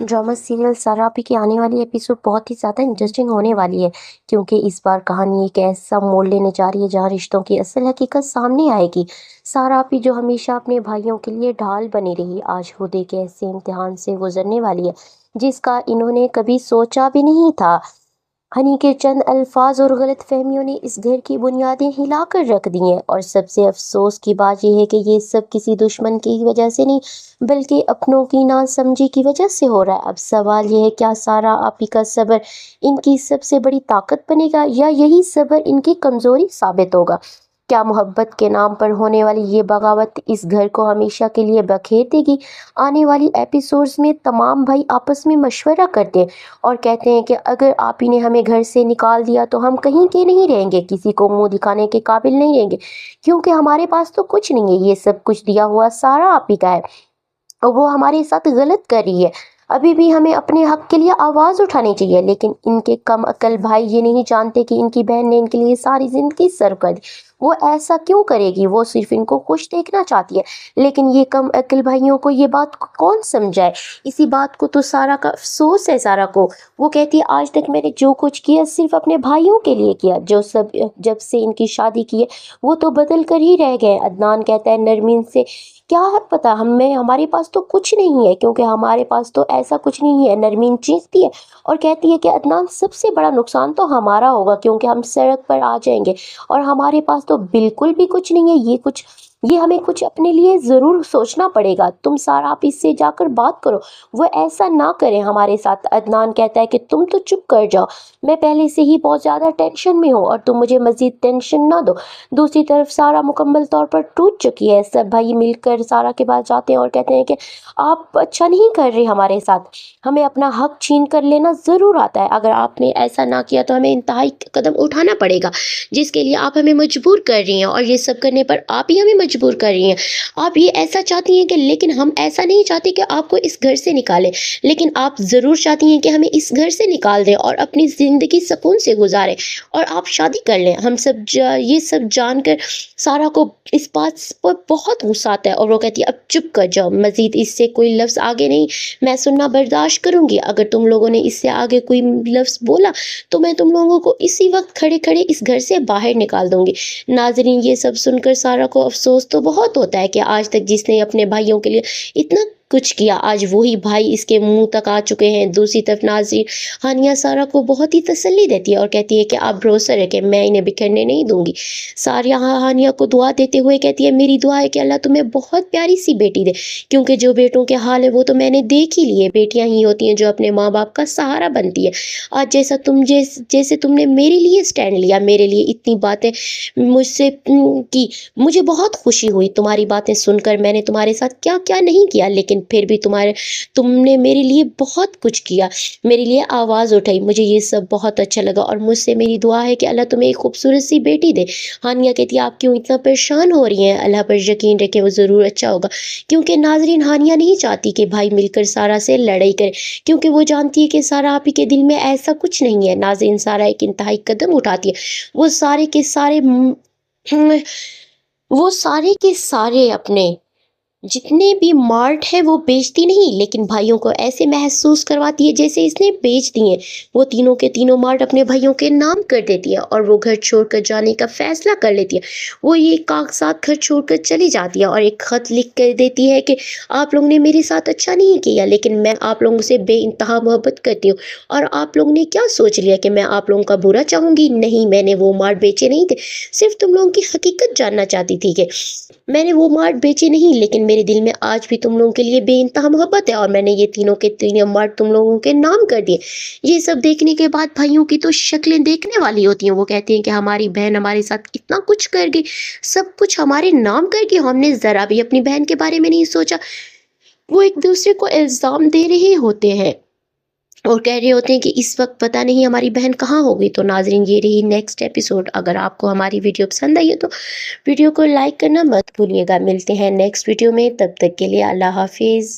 Drama serial सारापी की आने वाली एपिसोड बहुत ही ज़्यादा इंटरेस्टिंग होने वाली है, क्योंकि इस बार कहानी एक ऐसा मोड़ लेने जा रही है जहां रिश्तों की असल हकीकत सामने आएगी। सारापी जो हमेशा अपने भाइयों के लिए ढाल बनी रही, आज खुद एक ऐसे इम्तिहान से गुजरने वाली है जिसका इन्होंने कभी सोचा भी नहीं था। हनी के चंद अल्फाज और गलत फहमियों ने इस घर की बुनियादें हिलाकर रख दी हैं, और सबसे अफसोस की बात यह है कि ये सब किसी दुश्मन की वजह से नहीं, बल्कि अपनों की नासमझी की वजह से हो रहा है। अब सवाल यह है, क्या सारा आपी का सब्र इनकी सबसे बड़ी ताकत बनेगा, या यही सब्र इनकी कमजोरी साबित होगा? क्या मोहब्बत के नाम पर होने वाली ये बगावत इस घर को हमेशा के लिए बखेर देगी? आने वाली एपिसोड्स में तमाम भाई आपस में मशवरा करते हैं और कहते हैं कि अगर आप ही ने हमें घर से निकाल दिया तो हम कहीं के नहीं रहेंगे, किसी को मुंह दिखाने के काबिल नहीं रहेंगे, क्योंकि हमारे पास तो कुछ नहीं है, ये सब कुछ दिया हुआ सारा आप ही का है और वो हमारे साथ गलत कर रही है। अभी भी हमें अपने हक के लिए आवाज़ उठानी चाहिए। लेकिन इनके कम अकल भाई ये नहीं जानते कि इनकी बहन ने इनके लिए सारी ज़िंदगी सर्व कर दी। वो ऐसा क्यों करेगी? वो सिर्फ इनको खुश देखना चाहती है। लेकिन ये कम अकल भाइयों को ये बात कौन समझाए? इसी बात को तो सारा का अफसोस है सारा को। वो कहती है, आज तक मैंने जो कुछ किया सिर्फ अपने भाइयों के लिए किया, जो सब जब से इनकी शादी की है वो तो बदल कर ही रह गए। अदनान कहता है नरमीन से, क्या है पता हमें, हमारे पास तो कुछ नहीं है, क्योंकि हमारे पास तो ऐसा कुछ नहीं है। नरमीन चीखती है और कहती है कि अदनान सबसे बड़ा नुकसान तो हमारा होगा, क्योंकि हम सड़क पर आ जाएंगे और हमारे पास तो बिल्कुल भी कुछ नहीं है। ये हमें कुछ अपने लिए ज़रूर सोचना पड़ेगा। तुम सारा आप इससे जाकर बात करो, वो ऐसा ना करें हमारे साथ। अदनान कहता है कि तुम तो चुप कर जाओ, मैं पहले से ही बहुत ज़्यादा टेंशन में हूँ और तुम मुझे मज़ीद टेंशन ना दो। दूसरी तरफ सारा मुकम्मल तौर पर टूट चुकी है। सब भाई मिलकर सारा के पास जाते हैं और कहते हैं कि आप अच्छा नहीं कर रहे हमारे साथ, हमें अपना हक छीन कर लेना ज़रूर आता है। अगर आपने ऐसा ना किया तो हमें इंतहाई कदम उठाना पड़ेगा, जिसके लिए आप हमें मजबूर कर रही हैं, और ये सब करने पर आप ही हमें मजबूर कर रही हैं। आप ये ऐसा चाहती हैं कि, लेकिन हम ऐसा नहीं चाहते कि आपको इस घर से निकालें, लेकिन आप ज़रूर चाहती हैं कि हमें इस घर से निकाल दें और अपनी ज़िंदगी सुकून से गुजारें और आप शादी कर लें। हम सब ये सब जानकर सारा को इस बात पर बहुत गुस्सा आता है और वो कहती है, अब चुप कर जाओ, मज़ीद इससे कोई लफ्ज़ आगे नहीं मैं सुनना बर्दाश्त करूंगी। अगर तुम लोगों ने इससे आगे कोई लफ्ज़ बोला तो मैं तुम लोगों को इसी वक्त खड़े खड़े इस घर से बाहर निकाल दूंगी। नाजरीन, ये सब सुनकर सारा को अफसोस तो बहुत होता है कि आज तक जिसने अपने भाइयों के लिए इतना कुछ किया, आज वही भाई इसके मुंह तक आ चुके हैं। दूसरी तरफ नाज़रीन, हानिया सारा को बहुत ही तसल्ली देती है और कहती है कि आप भरोसा रखें, मैं इन्हें बिखरने नहीं दूंगी। सारिया हानिया को दुआ देते हुए कहती है, मेरी दुआ है कि अल्लाह तुम्हें बहुत प्यारी सी बेटी दे, क्योंकि जो बेटों के हाल है वो तो मैंने देख ही लिए। बेटियां ही होती हैं जो अपने माँ बाप का सहारा बनती है। आज जैसे तुमने मेरे लिए स्टैंड लिया, मेरे लिए इतनी बातें मुझसे की, मुझे बहुत खुशी हुई। तुम्हारी बातें सुनकर मैंने तुम्हारे साथ क्या क्या नहीं किया, लेकिन फिर भी तुमने मेरे लिए बहुत कुछ किया, मेरे लिए आवाज़ उठाई, मुझे ये सब बहुत अच्छा लगा और मुझसे मेरी दुआ है कि अल्लाह तुम्हें एक खूबसूरत सी बेटी दे। हानिया कहती है, आप क्यों इतना परेशान हो रही हैं? अल्लाह पर यकीन रखें, वो ज़रूर अच्छा होगा। क्योंकि नाजरीन, हानिया नहीं चाहती कि भाई मिलकर सारा से लड़ाई करे, क्योंकि वो जानती है कि सारा आप ही के दिल में ऐसा कुछ नहीं है। नाजरीन, सारा एक इंतहाई कदम उठाती है। वो सारे के सारे वो सारे के सारे अपने जितने भी मार्ट है वो बेचती नहीं, लेकिन भाइयों को ऐसे महसूस करवाती है जैसे इसने बेच दिए। वो तीनों के तीनों मार्ट अपने भाइयों के नाम कर देती है और वो घर छोड़कर जाने का फैसला कर लेती है। वो ये कागजात घर छोड़कर चली जाती है और एक खत लिख कर देती है कि आप लोगों ने मेरे साथ अच्छा नहीं किया, लेकिन मैं आप लोगों से बेइंतहा मोहब्बत करती हूँ, और आप लोगों ने क्या सोच लिया कि मैं आप लोगों का बुरा चाहूँगी? नहीं, मैंने वो मार्ट बेचे नहीं थे, सिर्फ तुम लोगों की हकीकत जानना चाहती थी कि मैंने वो मार्ट बेचे नहीं, लेकिन मेरे दिल में आज भी तुम लोगों के लिए बेइंतहा मोहब्बत है और मैंने ये तीनों के तीनों मार्ट तुम लोगों के नाम कर दिए। ये सब देखने के बाद भाइयों की तो शक्लें देखने वाली होती हैं। वो कहती हैं कि हमारी बहन हमारे साथ इतना कुछ कर गई, सब कुछ हमारे नाम कर गई, हमने ज़रा भी अपनी बहन के बारे में नहीं सोचा। वो एक दूसरे को इल्ज़ाम दे रहे होते हैं और कह रहे होते हैं कि इस वक्त पता नहीं हमारी बहन कहाँ होगी। तो नाजरीन, ये रही नेक्स्ट एपिसोड। अगर आपको हमारी वीडियो पसंद आई है तो वीडियो को लाइक करना मत भूलिएगा। मिलते हैं नेक्स्ट वीडियो में, तब तक के लिए अल्लाह हाफिज़।